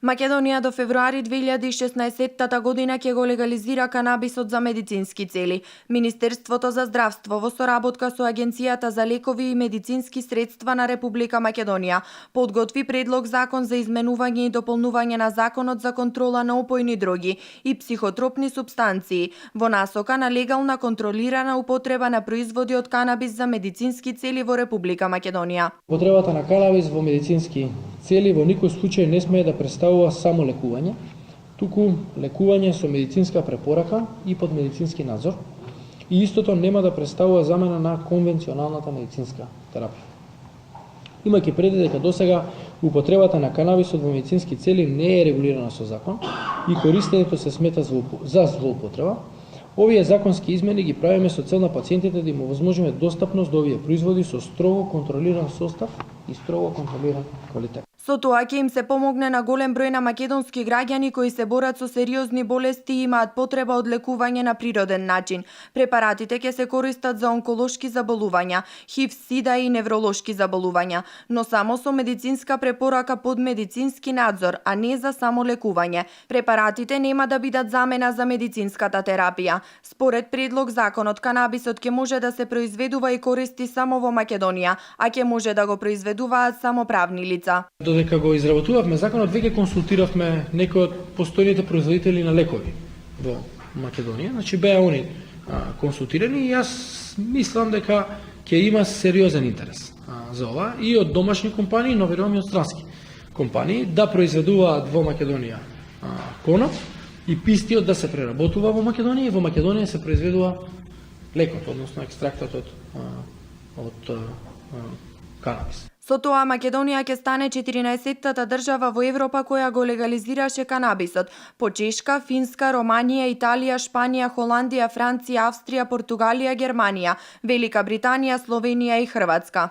Македонија до февруари 2016 година ќе го легализира канабисот за медицински цели. Министерството за здравство во соработка со Агенцијата за лекови и медицински средства на Република Македонија подготви предлог закон за изменување и дополнување на Законот за контрола на опојни дроги и психотропни супстанции во насока на легална контролирана употреба на производи од канабис за медицински цели во Република Македонија. Употребата на канабис во медицински цели во никој случај не смее да представува само лекување, туку лекување со медицинска препорака и под медицински надзор, и истото нема да представува замена на конвенционалната медицинска терапија. Имајќи предвид дека досега употребата на канабисот во медицински цели не е регулирана со закон и користењето се смета за злоупотреба, овие законски измени ги правиме со цел на пациентите да им овозможиме достапност до овие производи со строго контролиран состав и строго контролиран квалитет. Со тоа ќе им се помогне на голем број на македонски граѓани кои се борат со сериозни болести и имаат потреба од лекување на природен начин. Препаратите ќе се користат за онколошки заболувања, ХИВ, СИДА и невролошки заболувања, но само со медицинска препорака под медицински надзор, а не за само лекување. Препаратите нема да бидат замена за медицинската терапија. Според предлог законот, канабисот ќе може да се произведува и користи само во Македонија, а ќе може да го произведуваат само правни лица. Додека го изработувавме законот, веќе консултиравме некои од постојните производители на лекови во Македонија. Значи беа они консултирани и јас мислам дека ќе има сериозен интерес за ова и од домашни компании, но верувам и од странски компании да произведуваат во Македонија коноп и пистиот да се преработува во Македонија и во Македонија се произведува лекот, односно екстрактот од канабис. Со тоа Македонија ќе стане 14-тата држава во Европа која го легализираше канабисот, по Чешка, Финска, Романија, Италија, Шпанија, Холандија, Франција, Австрија, Португалија, Германија, Велика Британија, Словенија и Хрватска.